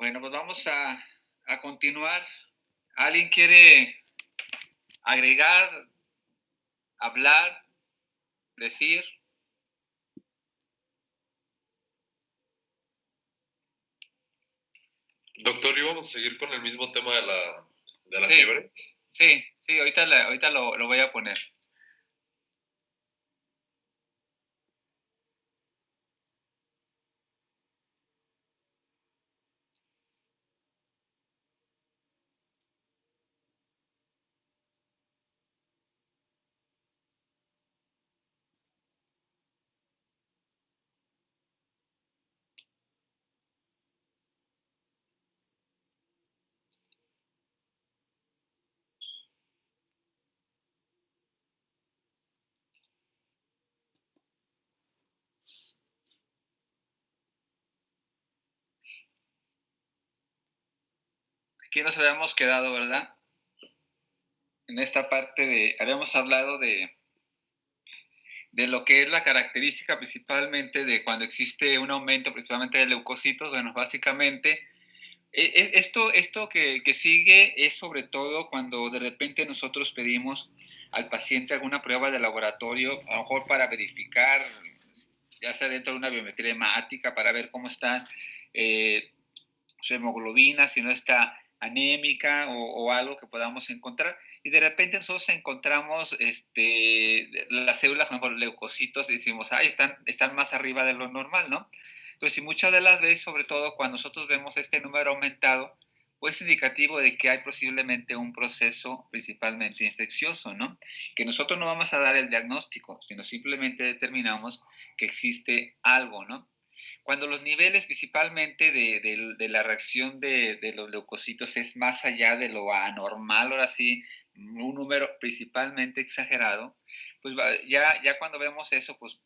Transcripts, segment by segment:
Bueno, pues vamos a continuar. ¿Alguien quiere agregar, hablar, decir? Doctor, íbamos a seguir con el mismo tema de la Sí, fiebre. sí, ahorita lo voy a poner. Aquí nos habíamos quedado, ¿verdad? En esta parte habíamos hablado de lo que es la característica principalmente de cuando existe un aumento principalmente de leucocitos. Bueno, básicamente esto que sigue es sobre todo cuando de repente nosotros pedimos al paciente alguna prueba de laboratorio, a lo mejor para verificar, ya sea dentro de una biometría hemática, para ver cómo está su hemoglobina, si no está anémica o algo que podamos encontrar. Y de repente nosotros encontramos las células, por ejemplo, leucocitos, y decimos, ay, están más arriba de lo normal, ¿no? Entonces, y muchas de las veces, sobre todo cuando nosotros vemos este número aumentado, pues es indicativo de que hay posiblemente un proceso principalmente infeccioso, ¿no? Que nosotros no vamos a dar el diagnóstico, sino simplemente determinamos que existe algo, ¿no? Cuando los niveles principalmente de la reacción de los leucocitos es más allá de lo anormal, ahora sí, un número principalmente exagerado, pues ya cuando vemos eso, pues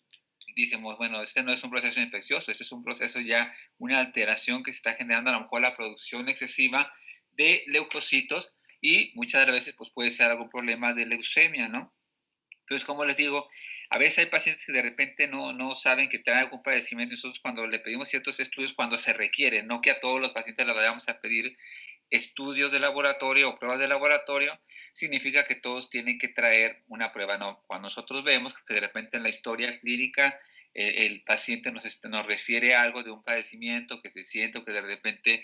decimos, bueno, este no es un proceso infeccioso, este es un proceso ya, una alteración que se está generando a lo mejor la producción excesiva de leucocitos y muchas veces pues puede ser algún problema de leucemia, ¿no? Entonces, como les digo, a veces hay pacientes que de repente no saben que traen algún padecimiento. Nosotros cuando le pedimos ciertos estudios, cuando se requieren, no que a todos los pacientes les vayamos a pedir estudios de laboratorio o pruebas de laboratorio, significa que todos tienen que traer una prueba. No, cuando nosotros vemos que de repente en la historia clínica el paciente nos refiere a algo de un padecimiento que se siente o que de repente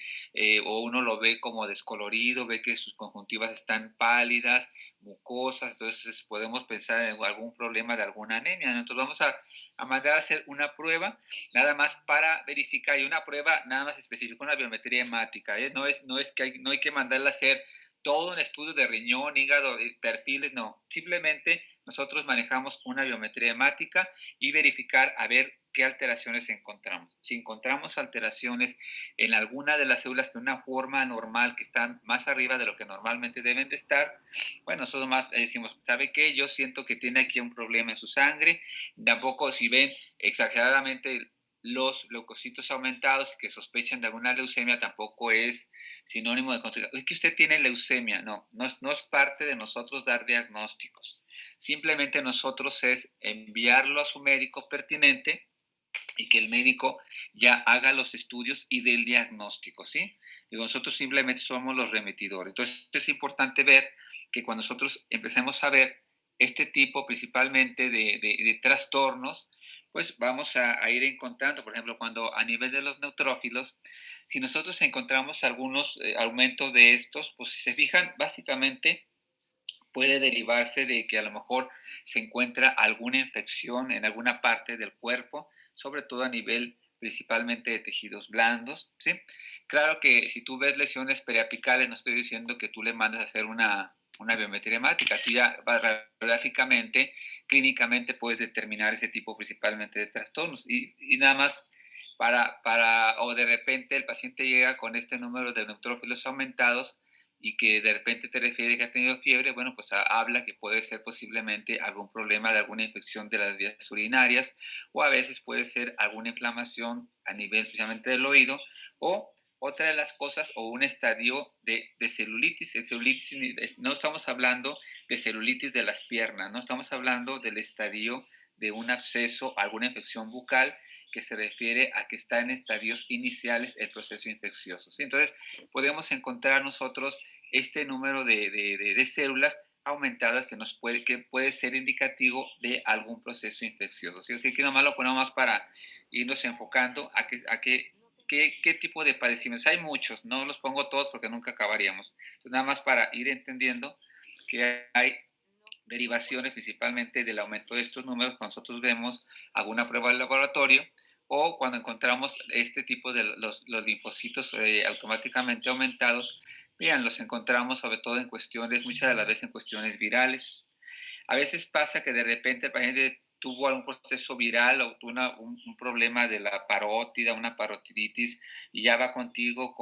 o uno lo ve como descolorido, ve que sus conjuntivas están pálidas, mucosas, entonces podemos pensar en algún problema de alguna anemia, ¿no? Entonces vamos a mandar a hacer una prueba nada más para verificar, y una prueba nada más específica, una biometría hemática, ¿eh? No hay que mandarla a hacer todo un estudio de riñón, hígado, perfiles, no, simplemente nosotros manejamos una biometría hemática y verificar a ver qué alteraciones encontramos. Si encontramos alteraciones en alguna de las células de una forma anormal que están más arriba de lo que normalmente deben de estar, bueno, nosotros más decimos, ¿sabe qué? Yo siento que tiene aquí un problema en su sangre. Tampoco si ven exageradamente los leucocitos aumentados que sospechan de alguna leucemia, tampoco es sinónimo de construir. Es que usted tiene leucemia. No es parte de nosotros dar diagnósticos. Simplemente nosotros es enviarlo a su médico pertinente y que el médico ya haga los estudios y dé el diagnóstico, ¿sí? Digo, nosotros simplemente somos los remitidores. Entonces es importante ver que cuando nosotros empecemos a ver este tipo principalmente de trastornos, pues vamos a ir encontrando, por ejemplo, cuando a nivel de los neutrófilos, si nosotros encontramos algunos aumentos de estos, pues si se fijan, básicamente puede derivarse de que a lo mejor se encuentra alguna infección en alguna parte del cuerpo, sobre todo a nivel principalmente de tejidos blandos, ¿sí? Claro que si tú ves lesiones periapicales, no estoy diciendo que tú le mandes a hacer una biometría hemática, tú ya radiográficamente, clínicamente puedes determinar ese tipo principalmente de trastornos y nada más o de repente el paciente llega con este número de neutrófilos aumentados y que de repente te refiere que ha tenido fiebre, bueno, pues habla que puede ser posiblemente algún problema de alguna infección de las vías urinarias o a veces puede ser alguna inflamación a nivel especialmente del oído o otra de las cosas o un estadio de celulitis. El celulitis no estamos hablando de celulitis de las piernas, no estamos hablando del estadio de un absceso, alguna infección bucal que se refiere a que está en estadios iniciales el proceso infeccioso, ¿sí? Entonces, podemos encontrar nosotros este número de células aumentadas que puede ser indicativo de algún proceso infeccioso, ¿sí? Así que nomás lo ponemos más para irnos enfocando a qué tipo de padecimientos. Hay muchos, no los pongo todos porque nunca acabaríamos. Entonces, nada más para ir entendiendo que hay derivaciones principalmente del aumento de estos números cuando nosotros vemos alguna prueba de laboratorio o cuando encontramos este tipo de los linfocitos automáticamente aumentados. Bien, los encontramos sobre todo en cuestiones, muchas de las veces en cuestiones virales. A veces pasa que de repente el paciente tuvo algún proceso viral o tuvo un problema de la parótida, una parotiditis, y ya va contigo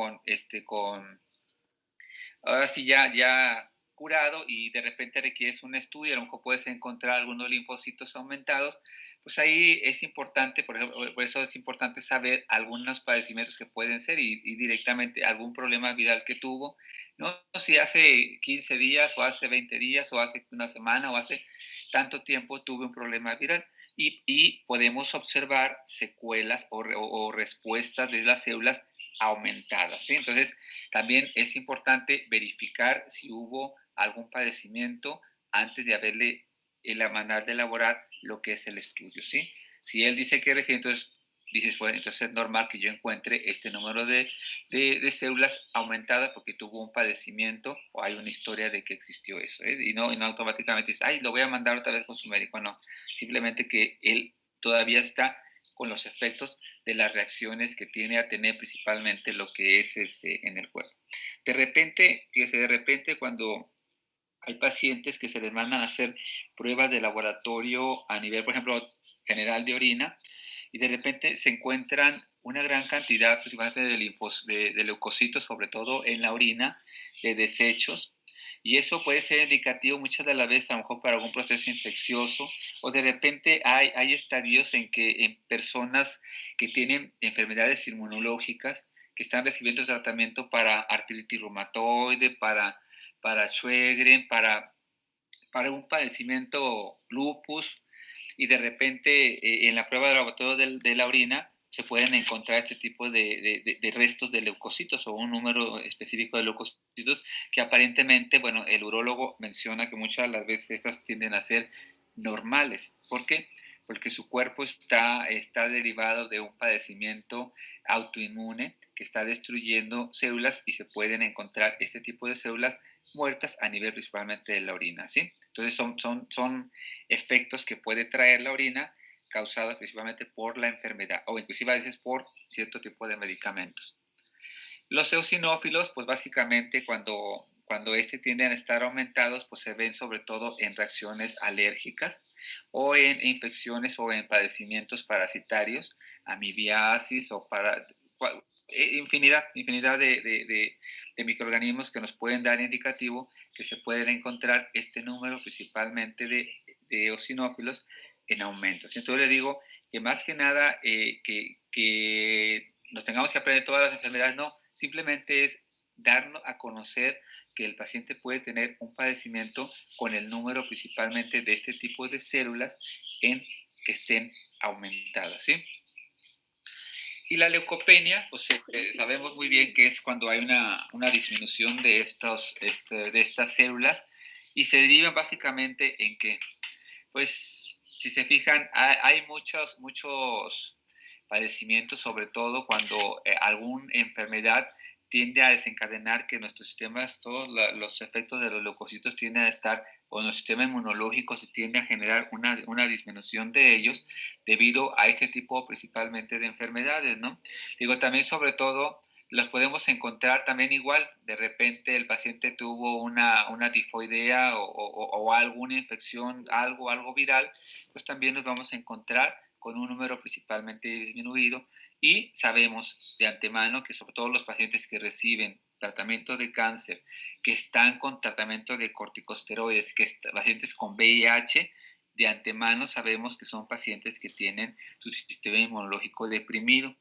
ahora sí ya curado y de repente requieres un estudio, a lo mejor puedes encontrar algunos linfocitos aumentados, pues ahí es importante, por ejemplo, por eso es importante saber algunos padecimientos que pueden ser y directamente algún problema viral que tuvo, no si hace 15 días o hace 20 días o hace una semana o hace tanto tiempo tuve un problema viral y podemos observar secuelas o respuestas de las células aumentadas, ¿sí? Entonces, también es importante verificar si hubo algún padecimiento antes de haberle el mandar de elaborar lo que es el estudio, ¿sí? Si él dice que refiere, entonces dices, bueno, entonces es normal que yo encuentre este número de células aumentadas porque tuvo un padecimiento o hay una historia de que existió eso, ¿eh? Y no automáticamente dices, ay, lo voy a mandar otra vez con su médico, no. Simplemente que él todavía está con los efectos de las reacciones que tiene a tener principalmente lo que es en el cuerpo. De repente cuando hay pacientes que se les mandan a hacer pruebas de laboratorio a nivel, por ejemplo, general de orina, y de repente se encuentran una gran cantidad, principalmente de leucocitos, sobre todo en la orina, de desechos, y eso puede ser indicativo muchas de las veces a lo mejor para algún proceso infeccioso, o de repente hay estadios en que en personas que tienen enfermedades inmunológicas, que están recibiendo tratamiento para artritis reumatoide, para Sjögren, para un padecimiento lupus, y de repente en la prueba de laboratorio de la orina se pueden encontrar este tipo de restos de leucocitos o un número específico de leucocitos que aparentemente, bueno, el urólogo menciona que muchas de las veces estas tienden a ser normales. ¿Por qué? Porque su cuerpo está derivado de un padecimiento autoinmune que está destruyendo células y se pueden encontrar este tipo de células muertas a nivel principalmente de la orina, ¿sí? Entonces son efectos que puede traer la orina causados principalmente por la enfermedad o inclusive a veces por cierto tipo de medicamentos. Los eosinófilos, pues básicamente cuando tienden a estar aumentados, pues se ven sobre todo en reacciones alérgicas o en infecciones o en padecimientos parasitarios, amibiasis o infinidad de microorganismos que nos pueden dar indicativo que se pueden encontrar este número principalmente de eosinófilos en aumento. Entonces le digo que más que nada que nos tengamos que aprender todas las enfermedades, no, simplemente es darnos a conocer que el paciente puede tener un padecimiento con el número principalmente de este tipo de células en que estén aumentadas, ¿sí? Y la leucopenia, pues sabemos muy bien que es cuando hay una disminución de estas células y se deriva básicamente en que, pues, si se fijan, hay muchos padecimientos, sobre todo cuando alguna enfermedad tiende a desencadenar que nuestros sistemas, todos los efectos de los leucocitos tienden a estar, o nuestro sistema inmunológico se tiende a generar una disminución de ellos debido a este tipo principalmente de enfermedades, ¿no? Digo, también sobre todo los podemos encontrar también igual, de repente el paciente tuvo una tifoidea o alguna infección, algo viral, pues también nos vamos a encontrar con un número principalmente disminuido y sabemos de antemano que sobre todo los pacientes que reciben tratamiento de cáncer, que están con tratamiento de corticosteroides, pacientes con VIH, de antemano sabemos que son pacientes que tienen su sistema inmunológico deprimido.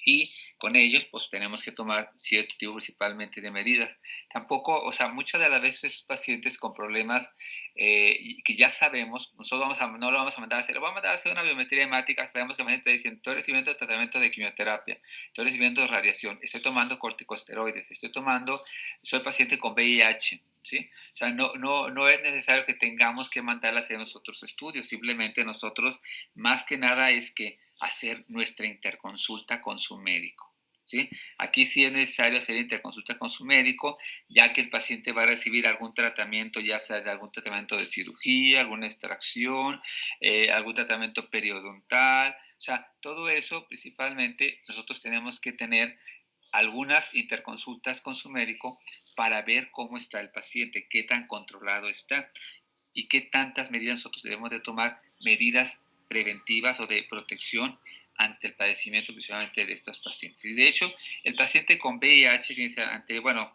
y con ellos pues tenemos que tomar cierto tipo principalmente de medidas. Tampoco, o sea, muchas de las veces pacientes con problemas que ya sabemos, nosotros no lo vamos a mandar a hacer, lo vamos a mandar a hacer una biometría hemática, sabemos que la gente dice, estoy recibiendo tratamiento de quimioterapia, estoy recibiendo radiación, estoy tomando corticosteroides, soy paciente con VIH, ¿sí? O sea, no es necesario que tengamos que mandar a hacer nosotros estudios, simplemente nosotros, más que nada, es que hacer nuestra interconsulta con su médico. ¿Sí? Aquí sí es necesario hacer interconsulta con su médico, ya que el paciente va a recibir algún tratamiento, ya sea de algún tratamiento de cirugía, alguna extracción, algún tratamiento periodontal, o sea, todo eso principalmente nosotros tenemos que tener algunas interconsultas con su médico para ver cómo está el paciente, qué tan controlado está y qué tantas medidas nosotros debemos de tomar, medidas preventivas o de protección ante el padecimiento principalmente de estos pacientes. Y de hecho, el paciente con VIH, bueno,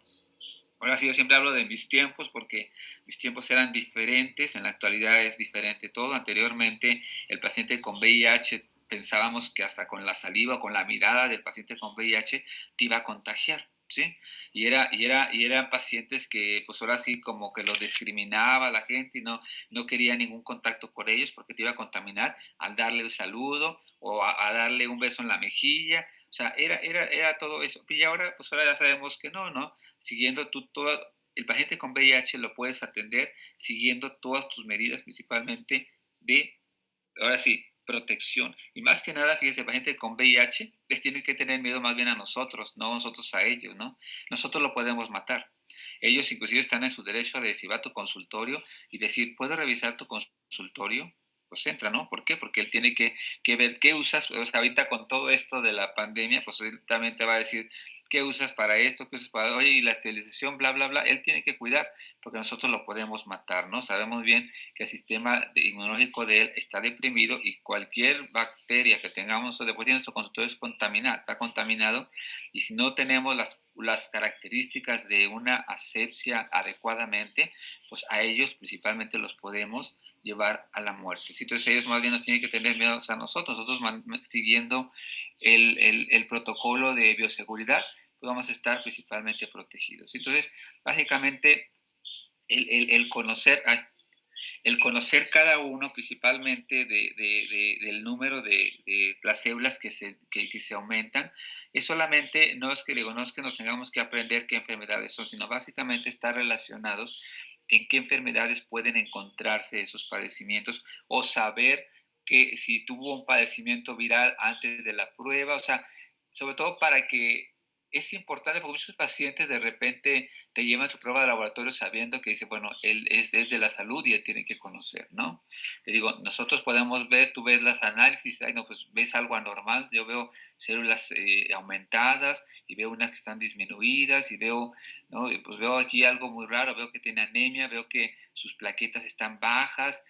ahora sí yo siempre hablo de mis tiempos porque mis tiempos eran diferentes, en la actualidad es diferente todo. Anteriormente el paciente con VIH pensábamos que hasta con la saliva o con la mirada del paciente con VIH te iba a contagiar, ¿sí? Y eran pacientes que pues ahora sí como que los discriminaba la gente y no quería ningún contacto con ellos porque te iba a contaminar al darle el saludo o a darle un beso en la mejilla. O sea, era todo eso. Y ahora, pues ahora ya sabemos que no, siguiendo todo, el paciente con VIH lo puedes atender siguiendo todas tus medidas, principalmente de, ahora sí, protección. Y más que nada, fíjese, el paciente con VIH les tiene que tener miedo más bien a nosotros, no nosotros a ellos, ¿no? Nosotros lo podemos matar. Ellos inclusive están en su derecho de si va a tu consultorio y decir, ¿puedo revisar tu consultorio? Pues entra, ¿no? ¿Por qué? Porque él tiene que ver qué usas, o sea, ahorita con todo esto de la pandemia, pues él también te va a decir, ¿qué usas para esto? ¿Qué usas para, oye, y la esterilización, bla, bla, bla? Él tiene que cuidar, porque nosotros lo podemos matar, ¿no? Sabemos bien que el sistema inmunológico de él está deprimido y cualquier bacteria que tengamos después de nuestro consultorio es contaminada, está contaminado, y si no tenemos las características de una asepsia adecuadamente, pues a ellos principalmente los podemos llevar a la muerte. Entonces ellos más bien nos tienen que tener miedo a nosotros siguiendo el protocolo de bioseguridad, pues vamos a estar principalmente protegidos. Entonces, básicamente, el conocer, el conocer cada uno principalmente del número de las células que se aumentan, es solamente, no es que nos tengamos que aprender qué enfermedades son, sino básicamente estar relacionados en qué enfermedades pueden encontrarse esos padecimientos o saber que si tuvo un padecimiento viral antes de la prueba, o sea, sobre todo para que es importante porque muchos pacientes de repente te llevan su prueba de laboratorio sabiendo que dice, bueno, él es de la salud y él tiene que conocer, ¿no? Te digo, nosotros podemos ver, tú ves las análisis, ay, no, pues ves algo anormal, yo veo células aumentadas y veo unas que están disminuidas y veo, ¿no? Pues veo aquí algo muy raro, veo que tiene anemia, veo que sus plaquetas están bajas,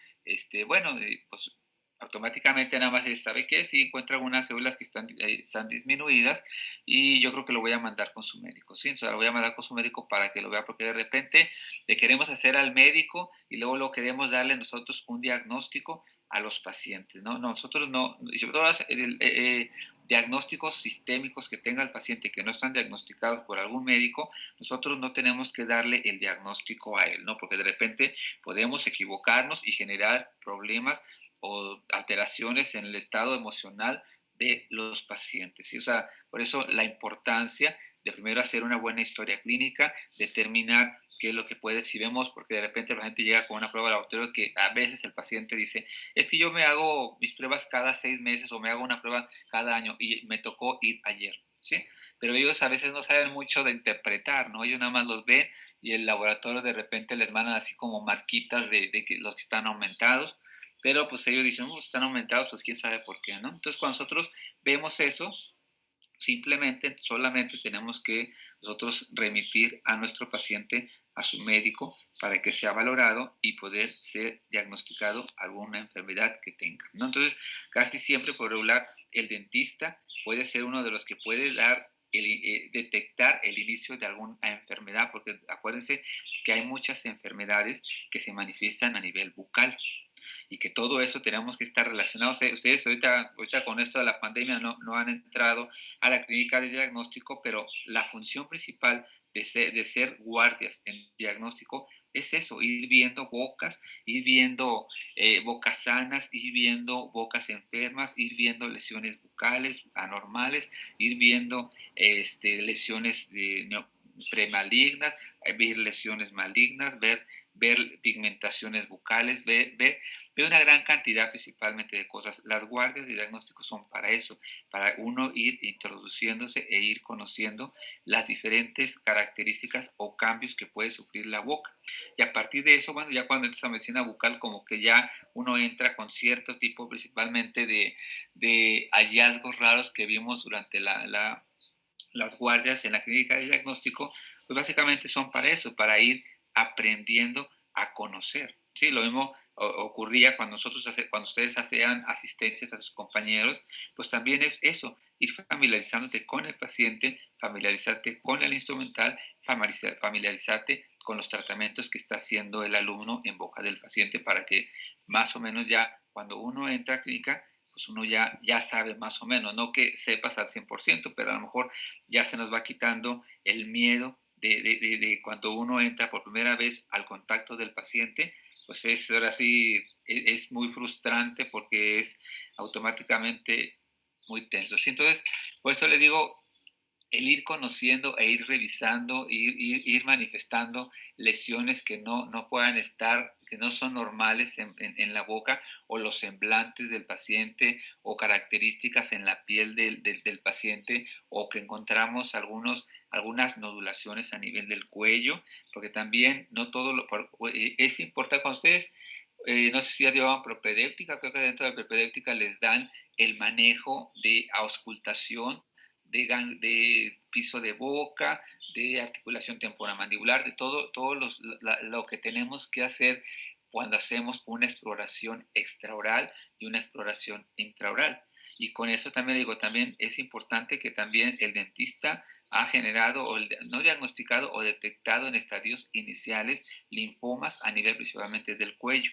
bueno, pues automáticamente nada más sabe que si encuentra algunas células que están disminuidas y yo creo que lo voy a mandar con su médico, ¿sí? O sea, lo voy a mandar con su médico para que lo vea porque de repente le queremos hacer al médico y luego lo queremos darle nosotros un diagnóstico a los pacientes, ¿no? Nosotros no, y sobre todo diagnósticos sistémicos que tenga el paciente que no están diagnosticados por algún médico, nosotros no tenemos que darle el diagnóstico a él, ¿no? Porque de repente podemos equivocarnos y generar problemas o alteraciones en el estado emocional de los pacientes. ¿Sí? O sea, por eso la importancia de primero hacer una buena historia clínica, determinar qué es lo que puede, si vemos, porque de repente la gente llega con una prueba de laboratorio que a veces el paciente dice, es que yo me hago mis pruebas cada 6 meses o me hago una prueba cada año y me tocó ir ayer, ¿sí? Pero ellos a veces no saben mucho de interpretar, ¿no? Ellos nada más los ven y el laboratorio de repente les mandan así como marquitas de que los que están aumentados, pero pues ellos dicen, están aumentados, pues quién sabe por qué, ¿no? Entonces cuando nosotros vemos eso, simplemente, solamente tenemos que nosotros remitir a nuestro paciente a su médico para que sea valorado y poder ser diagnosticado alguna enfermedad que tenga, ¿no? Entonces, casi siempre por regular, el dentista puede ser uno de los que puede detectar el inicio de alguna enfermedad, porque acuérdense que hay muchas enfermedades que se manifiestan a nivel bucal. y que todo eso tenemos que estar relacionados. Ustedes ahorita con esto de la pandemia no han entrado a la clínica de diagnóstico, pero la función principal de ser guardias en diagnóstico es eso, ir viendo bocas, ir viendo bocas sanas, ir viendo bocas enfermas, ir viendo lesiones bucales anormales, ir viendo lesiones premalignas, ver lesiones malignas, ver pigmentaciones bucales, ver una gran cantidad principalmente de cosas. Las guardias de diagnóstico son para eso, para uno ir introduciéndose e ir conociendo las diferentes características o cambios que puede sufrir la boca. Y a partir de eso, bueno, ya cuando entras a medicina bucal, como que ya uno entra con cierto tipo principalmente de hallazgos raros que vimos durante las guardias en la clínica de diagnóstico, pues básicamente son para eso, para ir aprendiendo a conocer. Sí, lo mismo ocurría cuando cuando ustedes hacían asistencias a sus compañeros, pues también es eso, ir familiarizándote con el paciente, familiarizarte con el instrumental, familiarizarte con los tratamientos que está haciendo el alumno en boca del paciente para que más o menos ya cuando uno entra a clínica, pues uno ya sabe más o menos, no que sepas al 100%, pero a lo mejor ya se nos va quitando el miedo de cuando uno entra por primera vez al contacto del paciente, pues ahora sí es muy frustrante porque es automáticamente muy tenso. ¿Sí? Entonces, por eso le digo, el ir conociendo e ir revisando, ir manifestando lesiones que no puedan estar, que no son normales en la boca, o los semblantes del paciente, o características en la piel del paciente, o que encontramos algunas nodulaciones a nivel del cuello, porque también no todo es importante cuando ustedes, no sé si ya llevaban propedéutica, creo que dentro de la propedéutica les dan el manejo de auscultación, de piso de boca, de articulación temporomandibular, de todo lo que tenemos que hacer cuando hacemos una exploración extraoral y una exploración intraoral. Y con eso también digo, también es importante que también el dentista ha generado, no diagnosticado o detectado en estadios iniciales linfomas a nivel principalmente del cuello.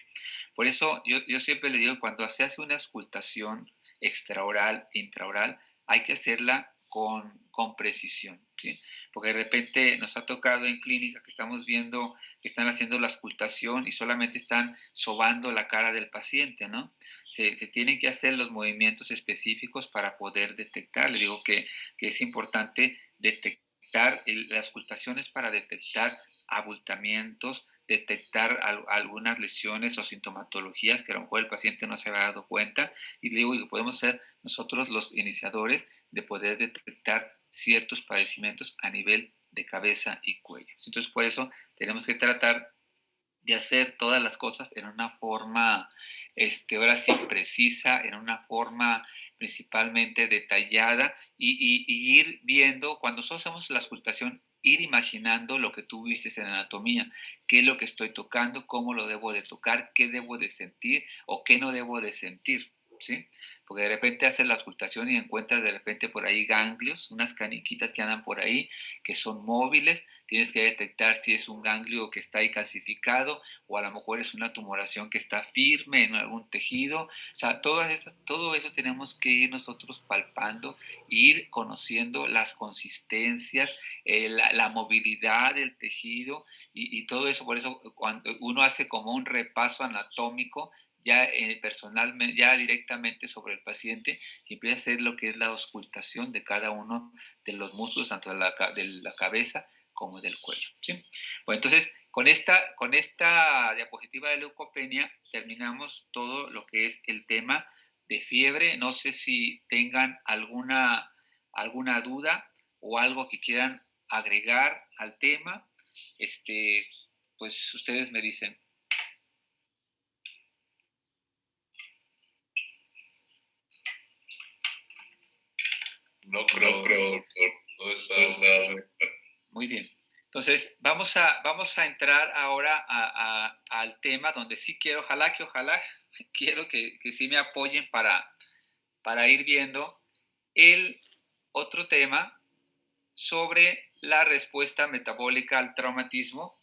Por eso yo siempre le digo, cuando se hace una auscultación extraoral, intraoral, hay que hacerla con precisión, ¿sí? Porque de repente nos ha tocado en clínica que estamos viendo que están haciendo la auscultación y solamente están sobando la cara del paciente, ¿no? Se tienen que hacer los movimientos específicos para poder detectar. Le digo que es importante detectar, las auscultaciones para detectar abultamientos, detectar algunas lesiones o sintomatologías que a lo mejor el paciente no se había dado cuenta, y digo que podemos ser nosotros los iniciadores de poder detectar ciertos padecimientos a nivel de cabeza y cuello. Entonces, por eso tenemos que tratar de hacer todas las cosas en una forma, ahora sí, precisa, en una forma principalmente detallada, y ir viendo, cuando nosotros hacemos la auscultación, ir imaginando lo que tú viste en anatomía, qué es lo que estoy tocando, cómo lo debo de tocar, qué debo de sentir o qué no debo de sentir, ¿sí? Porque de repente haces la auscultación y encuentras de repente por ahí ganglios, unas caniquitas que andan por ahí, que son móviles. Tienes que detectar si es un ganglio que está ahí calcificado, o a lo mejor es una tumoración que está firme en algún tejido. O sea, todo eso tenemos que ir nosotros palpando, ir conociendo las consistencias, la movilidad del tejido, y todo eso. Por eso cuando uno hace como un repaso anatómico, ya personalmente, ya directamente sobre el paciente, y empieza a hacer lo que es la auscultación de cada uno de los músculos, tanto de la cabeza como del cuello, ¿sí? Bueno, entonces, con esta diapositiva de leucopenia terminamos todo lo que es el tema de fiebre. No sé si tengan alguna duda o algo que quieran agregar al tema. Pues ustedes me dicen. No creo, doctor. Todo está muy bien. Entonces, vamos a entrar ahora al tema donde sí quiero, ojalá quiero que sí me apoyen para ir viendo el otro tema sobre la respuesta metabólica al traumatismo,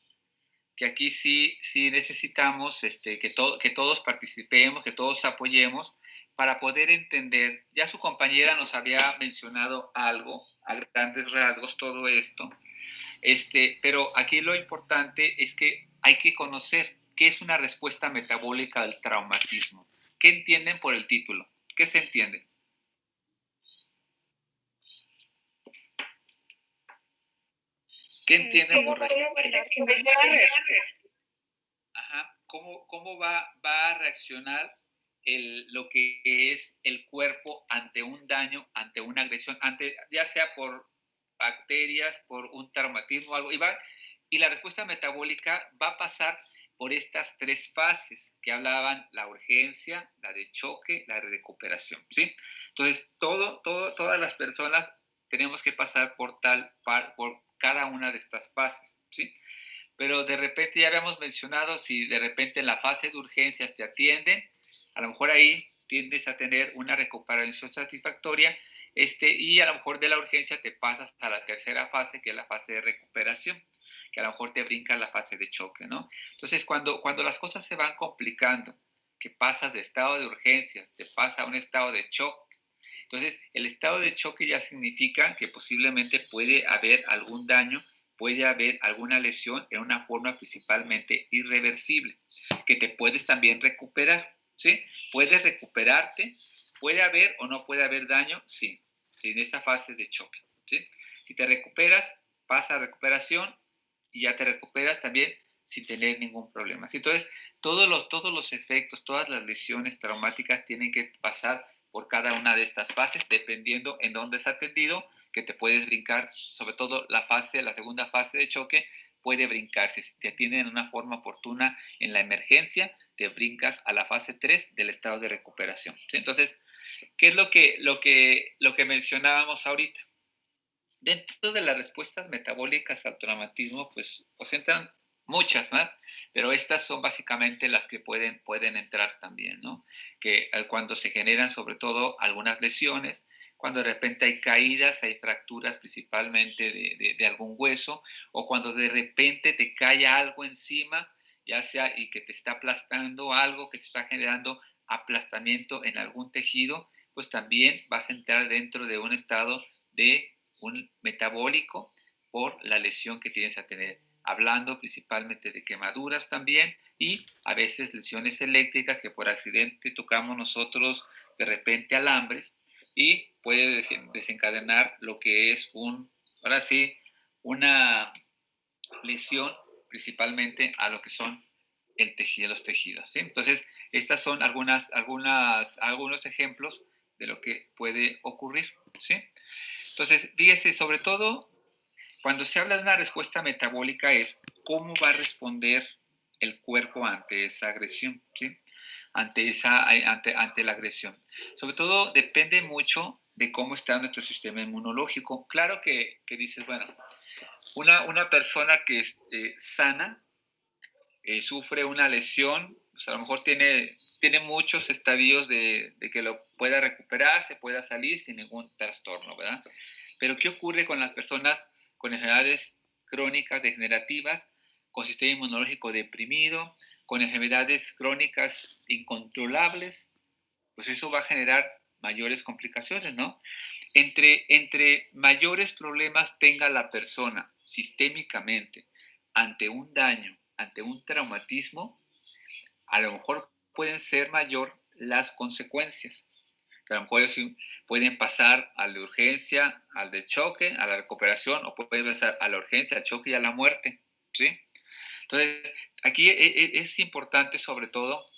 que aquí sí necesitamos que todos participemos, que todos apoyemos para poder entender. Ya su compañera nos había mencionado algo, a grandes rasgos, todo esto, pero aquí lo importante es que hay que conocer qué es una respuesta metabólica del traumatismo. ¿Qué entienden por el título? ¿Qué se entiende? ¿Qué entienden por Ajá. ¿Cómo va a reaccionar lo que es el cuerpo ante un daño, ante una agresión, ya sea por bacterias, por un traumatismo o algo? Y la respuesta metabólica va a pasar por estas tres fases que hablaban: la urgencia, la de choque, la de recuperación, ¿sí? Entonces, todas las personas tenemos que pasar por cada una de estas fases, ¿sí? Pero de repente ya habíamos mencionado, si de repente en la fase de urgencias te atienden, a lo mejor ahí tiendes a tener una recuperación satisfactoria, y a lo mejor de la urgencia te pasas a la tercera fase, que es la fase de recuperación, que a lo mejor te brinca la fase de choque, ¿no? Entonces, cuando las cosas se van complicando, que pasas de estado de urgencias, te pasa a un estado de choque. Entonces, el estado de choque ya significa que posiblemente puede haber algún daño, puede haber alguna lesión en una forma principalmente irreversible, que te puedes también recuperar, ¿sí? Puedes recuperarte, puede haber o no puede haber daño, sí, en esta fase de choque, ¿sí? Si te recuperas, pasa a recuperación y ya te recuperas también sin tener ningún problema. ¿Sí? Entonces, todos los efectos, todas las lesiones traumáticas tienen que pasar por cada una de estas fases, dependiendo en dónde es atendido, que te puedes brincar, sobre todo la segunda fase de choque, puede brincarse. Si te atienden en una forma oportuna en la emergencia, te brincas a la fase 3 del estado de recuperación. ¿Sí? Entonces, ¿qué es lo que mencionábamos ahorita? Dentro de las respuestas metabólicas al traumatismo, pues entran muchas más, pero estas son básicamente las que pueden entrar también, ¿no? Que cuando se generan sobre todo algunas lesiones, cuando de repente hay caídas, hay fracturas principalmente de algún hueso, o cuando de repente te cae algo encima, ya sea y que te está aplastando algo, que te está generando aplastamiento en algún tejido, pues también vas a entrar dentro de un estado de un metabólico por la lesión que tienes a tener, hablando principalmente de quemaduras también y a veces lesiones eléctricas que por accidente tocamos nosotros de repente alambres y puede desencadenar lo que es ahora sí, una lesión principalmente a lo que son los tejidos, ¿sí? Entonces, estas son algunos ejemplos de lo que puede ocurrir, ¿sí? Entonces, fíjese, sobre todo, cuando se habla de una respuesta metabólica es cómo va a responder el cuerpo ante esa agresión, ¿sí? Ante la agresión. Sobre todo, depende mucho de cómo está nuestro sistema inmunológico. Claro que dices, bueno, una persona que es sana, sufre una lesión, pues a lo mejor tiene muchos estadios de que lo pueda recuperar, se pueda salir sin ningún trastorno, ¿verdad? Pero ¿qué ocurre con las personas con enfermedades crónicas degenerativas, con sistema inmunológico deprimido, con enfermedades crónicas incontrolables? Pues eso va a generar mayores complicaciones, ¿no? Entre mayores problemas tenga la persona sistémicamente ante un daño, ante un traumatismo, a lo mejor pueden ser mayor las consecuencias. A lo mejor pueden pasar a la urgencia, al de choque, a la recuperación, o pueden pasar a la urgencia, al choque y a la muerte, ¿sí? Entonces, aquí es importante sobre todo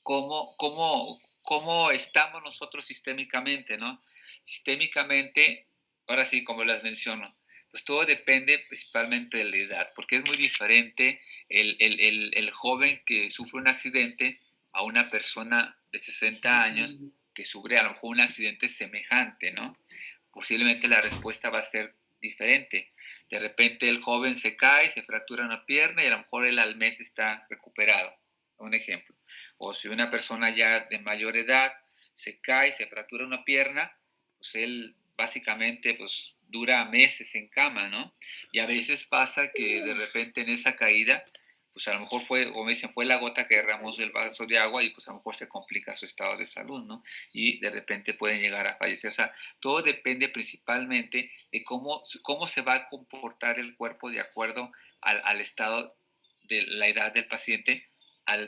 cómo estamos nosotros sistémicamente, ¿no? Sistémicamente, ahora sí, como les menciono, pues todo depende principalmente de la edad, porque es muy diferente el joven que sufre un accidente a una persona de 60 años que sufre a lo mejor un accidente semejante, ¿no? Posiblemente la respuesta va a ser diferente. De repente el joven se cae, se fractura una pierna y a lo mejor él al mes está recuperado. Un ejemplo. O si una persona ya de mayor edad se cae, se fractura una pierna, pues él básicamente pues dura meses en cama, ¿no? Y a veces pasa que de repente en esa caída pues a lo mejor fue, como dicen, fue la gota que derramó el vaso de agua y pues a lo mejor se complica su estado de salud, ¿no? Y de repente pueden llegar a fallecer. O sea, todo depende principalmente de cómo se va a comportar el cuerpo de acuerdo al estado de la edad del paciente,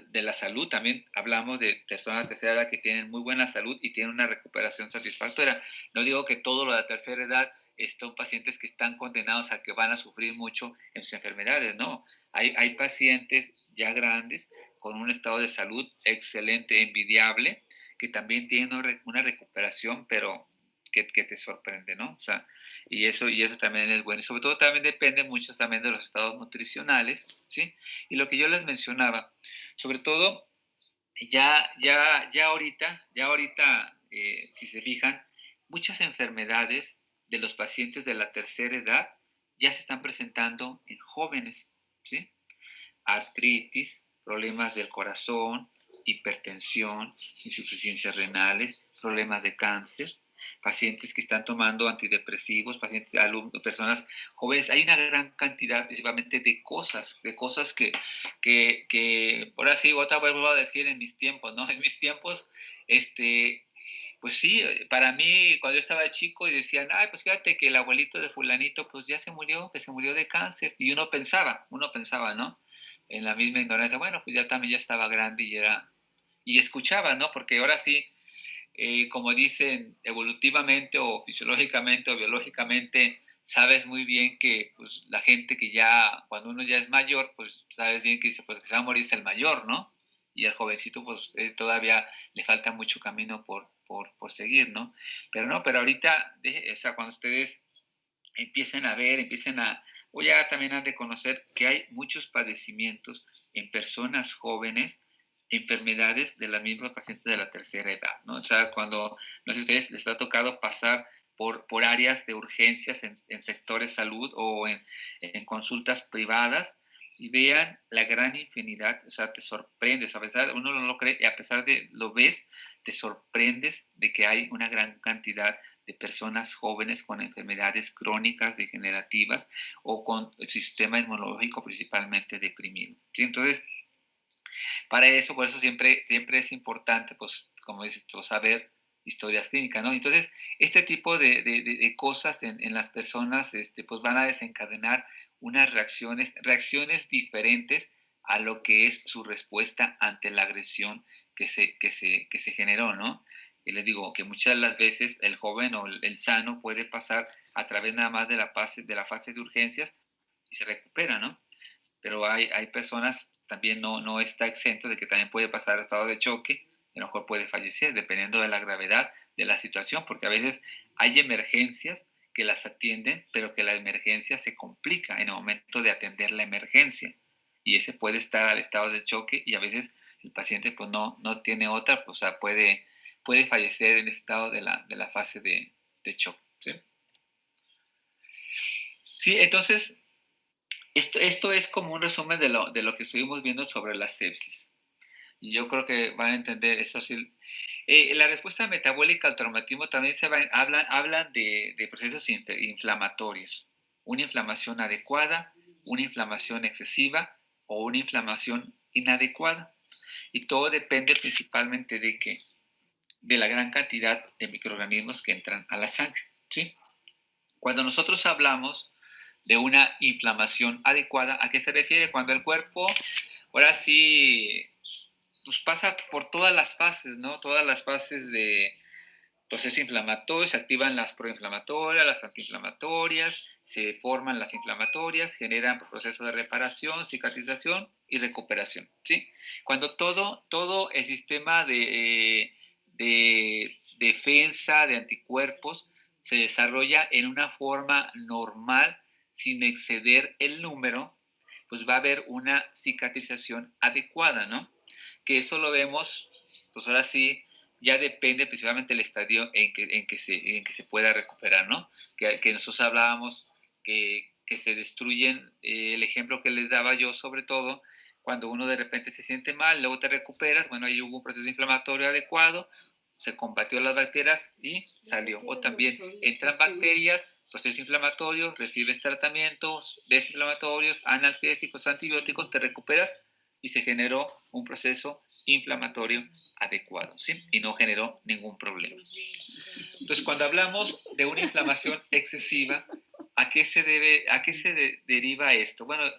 de la salud. También hablamos de personas de tercera edad que tienen muy buena salud y tienen una recuperación satisfactoria. No digo que todo lo de la tercera edad son pacientes que están condenados a que van a sufrir mucho en sus enfermedades, no. Hay pacientes ya grandes con un estado de salud excelente, envidiable, que también tienen una recuperación, pero que te sorprende, ¿no? O sea, y eso también es bueno. Y sobre todo también depende mucho también de los estados nutricionales, ¿sí? Y lo que yo les mencionaba, sobre todo, ya ahorita, si se fijan, muchas enfermedades de los pacientes de la tercera edad ya se están presentando en jóvenes, ¿sí? Artritis, problemas del corazón, hipertensión, insuficiencias renales, problemas de cáncer, pacientes que están tomando antidepresivos, pacientes, personas jóvenes. Hay una gran cantidad, principalmente, de cosas que por así, otra vez vuelvo a decir en mis tiempos, ¿no? En mis tiempos, pues sí, para mí, cuando yo estaba chico y decían, ay, pues fíjate que el abuelito de fulanito, pues ya se murió, que se murió de cáncer. Y uno pensaba, ¿no? En la misma ignorancia, bueno, pues ya también ya estaba grande y escuchaba, ¿no? Porque ahora sí, como dicen, evolutivamente o fisiológicamente o biológicamente, sabes muy bien que pues la gente que ya, cuando uno ya es mayor, pues sabes bien que dice, pues que se va a morir es el mayor, ¿no? Y al jovencito, pues todavía le falta mucho camino por seguir, ¿no? Pero ahorita, o sea, cuando ustedes o ya también han de conocer que hay muchos padecimientos en personas jóvenes, enfermedades de las mismas pacientes de la tercera edad, ¿no? O sea, no sé si a ustedes les ha tocado pasar por áreas de urgencias en sectores salud o en consultas privadas y vean la gran infinidad, o sea, te sorprendes, a pesar, uno no lo cree, y a pesar de lo ves, te sorprendes de que hay una gran cantidad de personas jóvenes con enfermedades crónicas degenerativas o con el sistema inmunológico principalmente deprimido, ¿sí? Entonces, por eso siempre es importante, pues, como dices, pues, saber historias clínicas, ¿no? Entonces, este tipo de cosas en las personas, pues van a desencadenar unas reacciones diferentes a lo que es su respuesta ante la agresión que se generó, ¿no? Y les digo que muchas de las veces el joven o el sano puede pasar a través nada más de la fase de urgencias y se recupera, ¿no? Pero hay personas, también no está exento de que también puede pasar estado de choque, y a lo mejor puede fallecer, dependiendo de la gravedad de la situación, porque a veces hay emergencias que las atienden, pero que la emergencia se complica en el momento de atender la emergencia, y ese puede estar al estado de choque, y a veces el paciente pues no tiene otra, pues, o sea, puede fallecer en el estado de la fase de shock, ¿sí? Sí, entonces, esto es como un resumen de lo que estuvimos viendo sobre la sepsis. Y yo creo que van a entender eso. Sí. La respuesta metabólica al traumatismo también hablan de procesos inflamatorios. Una inflamación adecuada, una inflamación excesiva o una inflamación inadecuada. Y todo depende principalmente de la gran cantidad de microorganismos que entran a la sangre, ¿sí? Cuando nosotros hablamos de una inflamación adecuada, ¿a qué se refiere? Cuando el cuerpo, ahora sí, pues pasa por todas las fases, ¿no? Todas las fases de proceso inflamatorio, se activan las proinflamatorias, las antiinflamatorias, se forman las inflamatorias, generan procesos de reparación, cicatrización y recuperación, ¿sí? Cuando todo el sistema de defensa de anticuerpos se desarrolla en una forma normal, sin exceder el número, pues va a haber una cicatrización adecuada, ¿no? Que eso lo vemos, pues ahora sí, ya depende principalmente del estadio en que se pueda recuperar, ¿no? Que nosotros hablábamos que se destruyen, el ejemplo que les daba yo sobre todo, cuando uno de repente se siente mal, luego te recuperas, bueno, ahí hubo un proceso inflamatorio adecuado, se combatió las bacterias y salió. O también entran bacterias, proceso inflamatorio, recibes tratamientos desinflamatorios, analgésicos, antibióticos, te recuperas y se generó un proceso inflamatorio adecuado, ¿sí? Y no generó ningún problema. Entonces, cuando hablamos de una inflamación excesiva, ¿a qué se deriva esto? Bueno,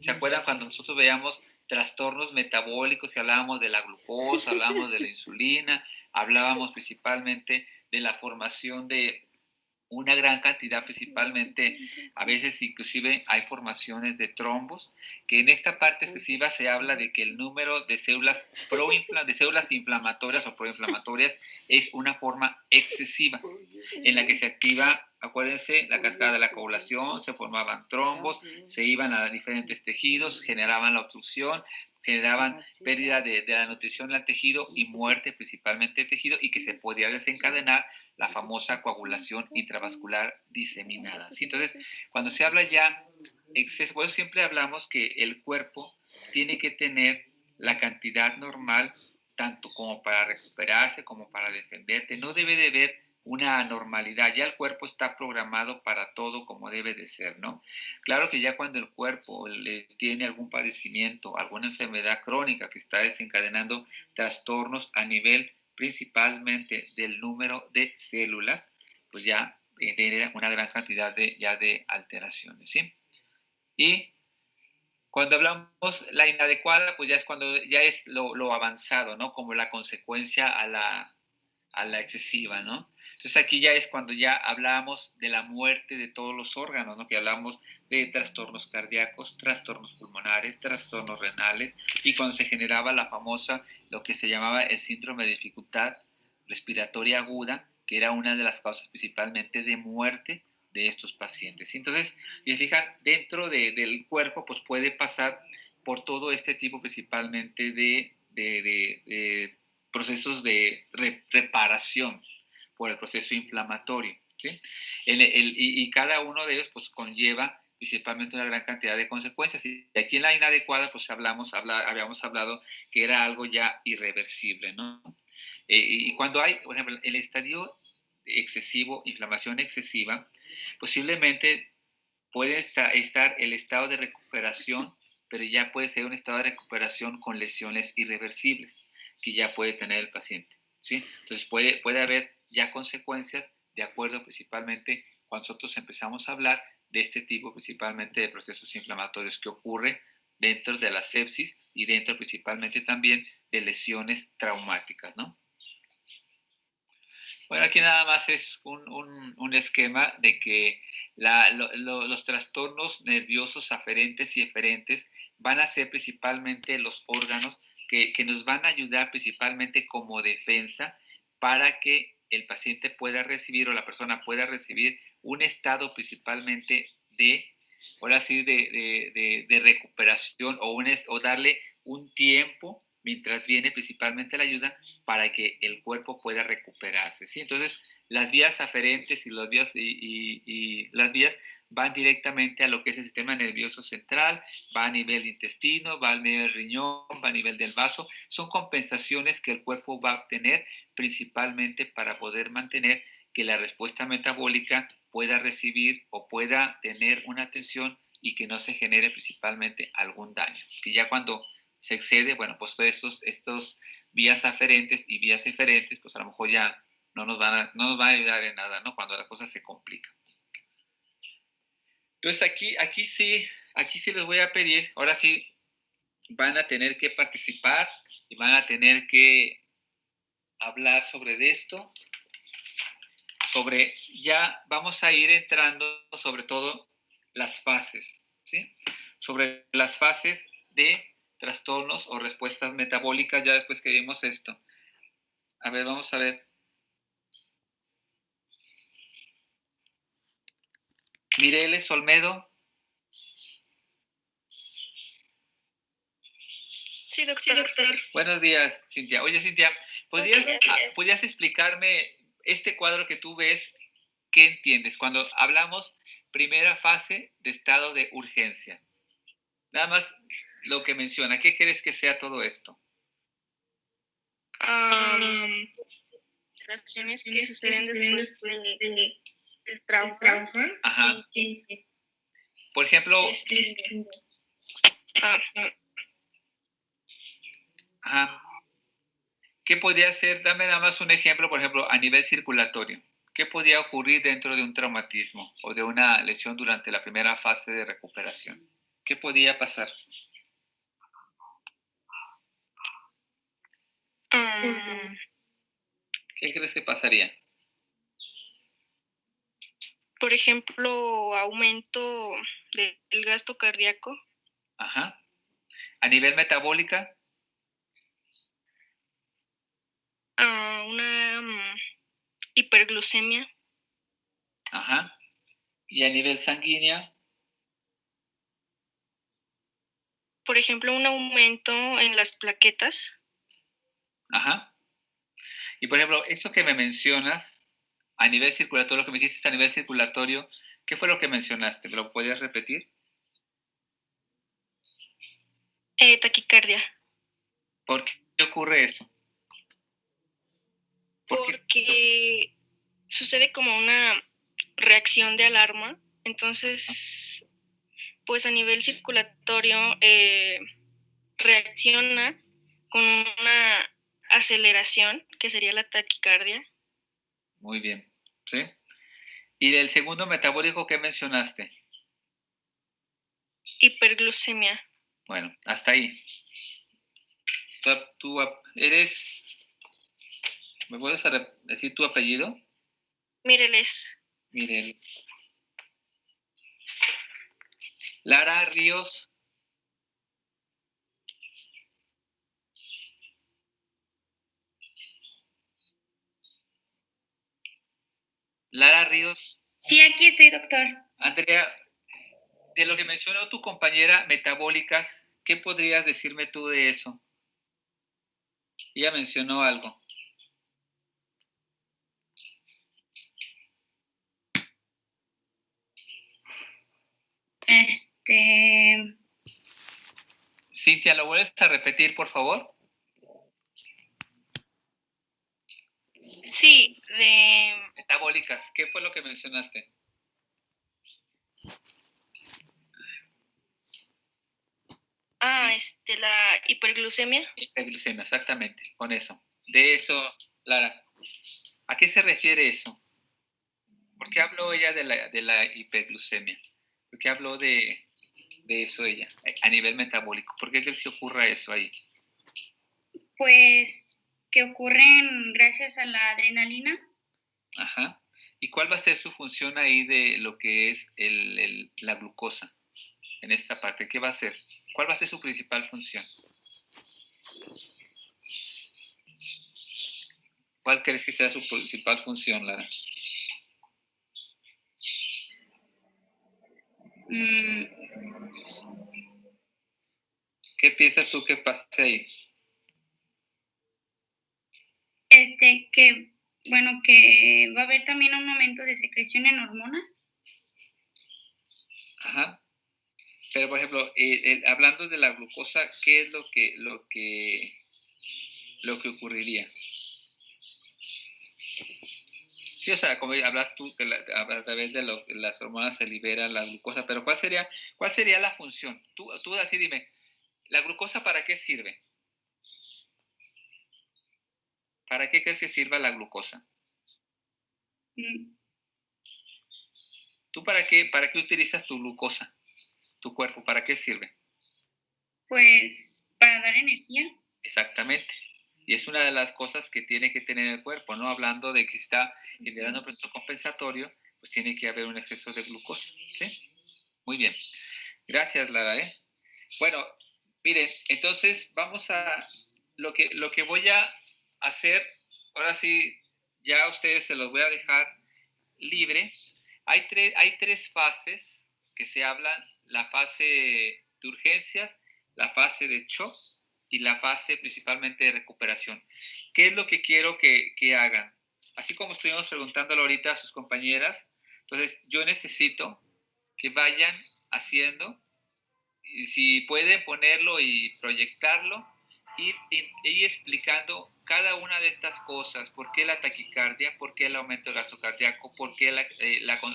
¿se acuerdan cuando nosotros veíamos trastornos metabólicos y hablábamos de la glucosa, hablábamos de la insulina, hablábamos principalmente de la formación de una gran cantidad, principalmente, a veces inclusive hay formaciones de trombos, que en esta parte excesiva se habla de que el número de células, de células inflamatorias o proinflamatorias es una forma excesiva, en la que se activa, acuérdense, la cascada de la coagulación, se formaban trombos, se iban a diferentes tejidos, generaban la obstrucción, generaban pérdida de la nutrición del tejido y muerte principalmente del tejido, y que se podía desencadenar la famosa coagulación intravascular diseminada. ¿Sí? Entonces, cuando se habla ya exceso, pues siempre hablamos que el cuerpo tiene que tener la cantidad normal, tanto como para recuperarse, como para defenderte. No debe de haber una anormalidad, ya el cuerpo está programado para todo como debe de ser, ¿no? Claro que ya cuando el cuerpo tiene algún padecimiento, alguna enfermedad crónica que está desencadenando trastornos a nivel principalmente del número de células, pues ya genera una gran cantidad de alteraciones, ¿sí? Y cuando hablamos la inadecuada, pues ya es cuando ya es lo avanzado, ¿no? Como la consecuencia a la excesiva, ¿no? Entonces aquí ya es cuando ya hablamos de la muerte de todos los órganos, ¿no? Que hablamos de trastornos cardíacos, trastornos pulmonares, trastornos renales, y cuando se generaba la famosa, lo que se llamaba el síndrome de dificultad respiratoria aguda, que era una de las causas principalmente de muerte de estos pacientes. Entonces, si se fijan, dentro del cuerpo, pues puede pasar por todo este tipo principalmente de procesos de reparación por el proceso inflamatorio, ¿sí? Y cada uno de ellos pues conlleva principalmente una gran cantidad de consecuencias. Y aquí en la inadecuada pues habíamos hablado que era algo ya irreversible, ¿no? Y cuando hay, por ejemplo, el estadio excesivo, inflamación excesiva, posiblemente puede estar el estado de recuperación, pero ya puede ser un estado de recuperación con lesiones irreversibles que ya puede tener el paciente, ¿sí? Entonces puede haber ya consecuencias de acuerdo principalmente cuando nosotros empezamos a hablar de este tipo principalmente de procesos inflamatorios que ocurre dentro de la sepsis y dentro principalmente también de lesiones traumáticas, ¿no? Bueno, aquí nada más es un esquema de que los trastornos nerviosos aferentes y eferentes van a ser principalmente los órganos que nos van a ayudar principalmente como defensa para que el paciente pueda recibir o la persona pueda recibir un estado principalmente ahora sí, de recuperación o darle un tiempo mientras viene principalmente la ayuda para que el cuerpo pueda recuperarse, ¿sí? Entonces, las vías aferentes y las vías van directamente a lo que es el sistema nervioso central, va a nivel intestino, va a nivel riñón, va a nivel del vaso. Son compensaciones que el cuerpo va a obtener principalmente para poder mantener que la respuesta metabólica pueda recibir o pueda tener una atención y que no se genere principalmente algún daño. Que ya cuando se excede, bueno, pues todos estos vías aferentes y vías eferentes, pues a lo mejor ya no nos van a ayudar en nada, ¿no? Cuando la cosa se complica. Entonces aquí sí les voy a pedir, ahora sí van a tener que participar y van a tener que hablar sobre esto, ya vamos a ir entrando sobre todo las fases, ¿sí? Sobre las fases de trastornos o respuestas metabólicas, ya después que vimos esto. A ver, vamos a ver. Mireles Olmedo. Sí, doctor. Buenos días, Cintia. Oye, Cintia, ¿podrías explicarme este cuadro que tú ves? ¿Qué entiendes cuando hablamos primera fase de estado de urgencia? Nada más lo que menciona. ¿Qué crees que sea todo esto? Reacciones que suceden después de el trauma. Ajá. Por ejemplo, ajá. ¿Qué podría ser? Dame nada más un ejemplo, por ejemplo, a nivel circulatorio. ¿Qué podría ocurrir dentro de un traumatismo o de una lesión durante la primera fase de recuperación? ¿Qué podría pasar? ¿Qué crees que pasaría? Por ejemplo, aumento del gasto cardíaco. Ajá. ¿A nivel metabólica? Una hiperglucemia. Ajá. ¿Y a nivel sanguíneo? Por ejemplo, un aumento en las plaquetas. Ajá. Y por ejemplo, eso que me mencionas, a nivel circulatorio, lo que me dijiste a nivel circulatorio, ¿qué fue lo que mencionaste? ¿Me lo podías repetir? Taquicardia. ¿Por qué ocurre eso? Porque sucede como una reacción de alarma. Entonces, pues a nivel circulatorio reacciona con una aceleración, que sería la taquicardia. Muy bien, ¿sí? ¿Y del segundo metabólico qué mencionaste? Hiperglucemia. Bueno, hasta ahí. ¿Tú eres... ¿Me puedes decir tu apellido? Mireles. Mireles. Lara Ríos. Lara Ríos. Sí, aquí estoy, doctor. Andrea, de lo que mencionó tu compañera metabólicas, ¿qué podrías decirme tú de eso? Ella mencionó algo. Cintia, ¿lo vuelves a repetir, por favor? Sí, de... Metabólicas, ¿qué fue lo que mencionaste? La hiperglucemia. Hiperglucemia, exactamente, con eso. De eso, Lara, ¿a qué se refiere eso? ¿Por qué habló ella de la hiperglucemia? ¿Por qué habló de eso ella, a nivel metabólico? ¿Por qué crees que ocurra eso ahí? Pues que ocurren gracias a la adrenalina. Ajá. ¿Y cuál va a ser su función ahí de lo que es la glucosa en esta parte? ¿Qué va a ser? ¿Cuál va a ser su principal función? ¿Cuál crees que sea su principal función, Lara? ¿Qué piensas tú que pasa ahí? Que va a haber también un aumento de secreción en hormonas. Ajá. Pero, por ejemplo, hablando de la glucosa, ¿qué es lo que ocurriría? Sí, o sea, como hablas tú, que a través de las hormonas se libera la glucosa, pero ¿cuál sería la función? Tú así dime, ¿la glucosa para qué sirve? ¿Para qué crees que sirva la glucosa? ¿Tú para qué utilizas tu glucosa? ¿Tu cuerpo para qué sirve? Pues para dar energía. Exactamente. Y es una de las cosas que tiene que tener el cuerpo, ¿no? Hablando de que está generando un proceso compensatorio, pues tiene que haber un exceso de glucosa, ¿sí? Muy bien. Gracias, Lara, ¿eh? Bueno, miren, entonces vamos a... Lo que voy a hacer, ahora sí, ya a ustedes se los voy a dejar libre. Hay tres fases que se hablan, la fase de urgencias, la fase de shock y la fase principalmente de recuperación. ¿Qué es lo que quiero que hagan? Así como estuvimos preguntándolo ahorita a sus compañeras, entonces yo necesito que vayan haciendo, y si pueden ponerlo y proyectarlo, ir explicando cada una de estas cosas, por qué la taquicardia, por qué el aumento del gasto cardíaco, por qué la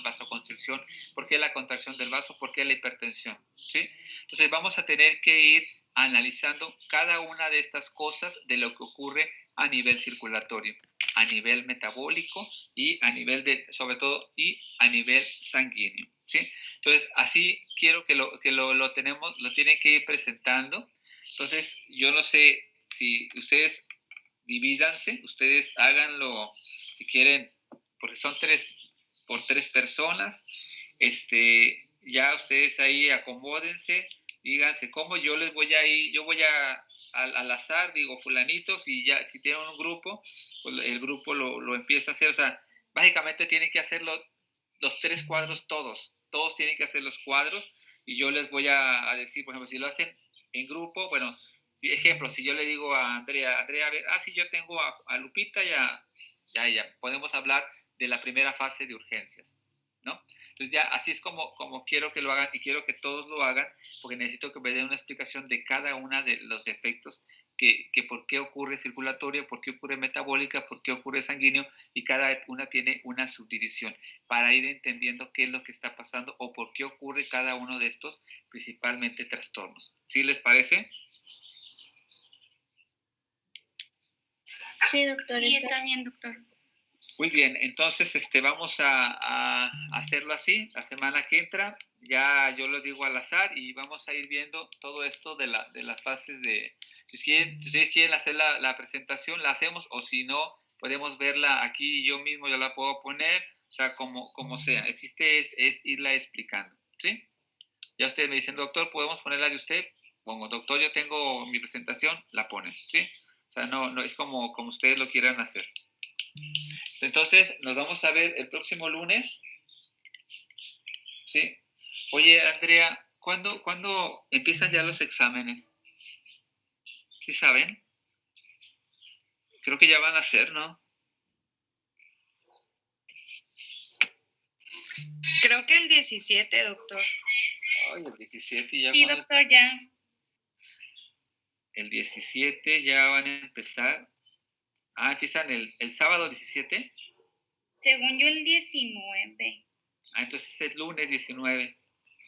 vasoconstricción, por qué la contracción del vaso, por qué la hipertensión, ¿sí? Entonces vamos a tener que ir analizando cada una de estas cosas de lo que ocurre a nivel circulatorio, a nivel metabólico y a nivel sobre todo, y a nivel sanguíneo, ¿sí? Entonces, así quiero que lo tienen que ir presentando. Entonces, yo no sé si ustedes divídanse, ustedes háganlo si quieren, porque son 3 personas, ya ustedes ahí acomódense, díganse cómo yo les voy a ir, yo voy al azar, digo fulanitos, y ya si tienen un grupo, pues el grupo lo empieza a hacer, o sea, básicamente tienen que hacerlo los 3 cuadros todos tienen que hacer los cuadros, y yo les voy a decir, por ejemplo, si lo hacen en grupo, bueno, ejemplo, si yo le digo a Andrea, a ver, sí, yo tengo a Lupita, ya, podemos hablar de la primera fase de urgencias, ¿no? Entonces ya así es como quiero que lo hagan, y quiero que todos lo hagan, porque necesito que me den una explicación de cada una de los defectos, que por qué ocurre circulatoria, por qué ocurre metabólica, por qué ocurre sanguíneo, y cada una tiene una subdivisión, para ir entendiendo qué es lo que está pasando o por qué ocurre cada uno de estos, principalmente trastornos. ¿Sí les parece? Sí, doctor. Sí, está bien, doctor. Muy bien, entonces vamos a hacerlo así. La semana que entra ya yo lo digo al azar, y vamos a ir viendo todo esto de las fases de... Si ustedes quieren hacer la presentación, la hacemos, o si no, podemos verla aquí, yo mismo ya la puedo poner, o sea, como sea. Existe es irla explicando, ¿sí? Ya ustedes me dicen, doctor, ¿podemos poner la de usted? Pongo, doctor, yo tengo mi presentación, la ponen, ¿sí? O sea, no es como ustedes lo quieran hacer. Entonces, nos vamos a ver el próximo lunes, ¿sí? Oye, Andrea, ¿cuándo empiezan ya los exámenes? ¿Sí saben? Creo que ya van a ser, ¿no? Creo que el 17, doctor. Ay, el 17 ya. Sí, doctor, ya. El 17 ya van a empezar. Ah, empiezan el sábado 17. Según yo, el 19. Ah, entonces es el lunes 19.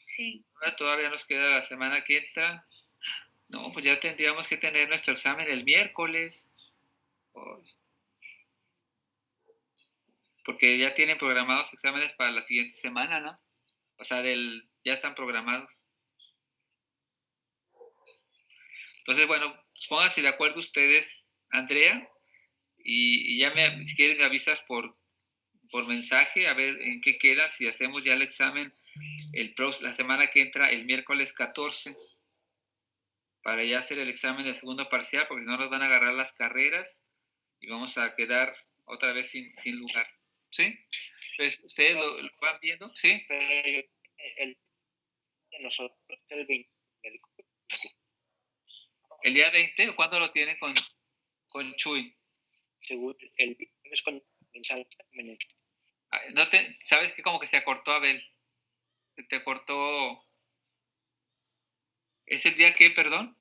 Sí. Ahora todavía nos queda la semana que entra. No, pues ya tendríamos que tener nuestro examen el miércoles. Porque ya tienen programados exámenes para la siguiente semana, ¿no? O sea, ya están programados. Entonces, bueno, pónganse de acuerdo ustedes, Andrea, y ya si quieres me avisas por mensaje, a ver en qué queda, si hacemos ya el examen la semana que entra, el miércoles 14, para ya hacer el examen del segundo parcial, porque si no nos van a agarrar las carreras y vamos a quedar otra vez sin lugar. ¿Sí? Pues, ¿ustedes lo van viendo? ¿Sí? Nosotros el 20. ¿El día 20? ¿Cuándo lo tienen con Chuy? Según el viernes cuando comienzan los exámenes. ¿Sabes qué? Como que se acortó, Abel. Se te cortó. ¿Es el día qué, perdón?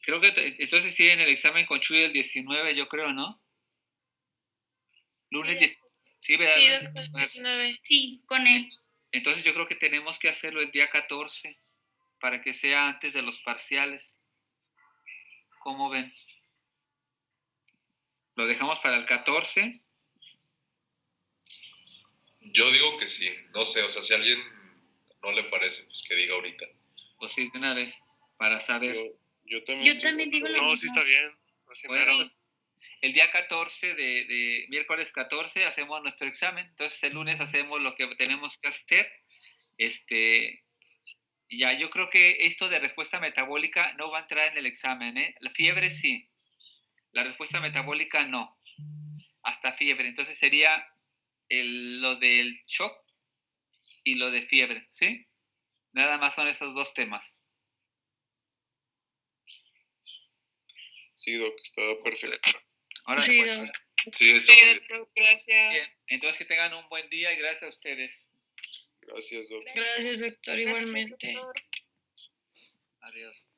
Creo que entonces tienen el examen con Chuy el 19, yo creo, ¿no? Lunes 10. Sí, ¿verdad? Sí, doctor, 19. Sí, con él. Entonces yo creo que tenemos que hacerlo el día 14 para que sea antes de los parciales. ¿Cómo ven? ¿Lo dejamos para el 14? Yo digo que sí, no sé, o sea, si a alguien no le parece, pues que diga ahorita. O sí, de una vez, para saber. Yo también. Yo también digo lo mismo. No, sí está bien. Bueno, pues, el día 14 de miércoles 14 hacemos nuestro examen. Entonces el lunes hacemos lo que tenemos que hacer. Ya, yo creo que esto de respuesta metabólica no va a entrar en el examen, ¿eh? La fiebre sí, la respuesta metabólica no, hasta fiebre. Entonces sería lo del shock y lo de fiebre, ¿sí? Nada más son esos 2 temas. Sí, Doc, está perfecto. Ahora, Sí, pues, doctor. Sí, está muy bien. Doctor, gracias. bien. Entonces que tengan un buen día y gracias a ustedes. Gracias, Doc. Gracias, doctor, Gracias, igualmente. doctor. Adiós.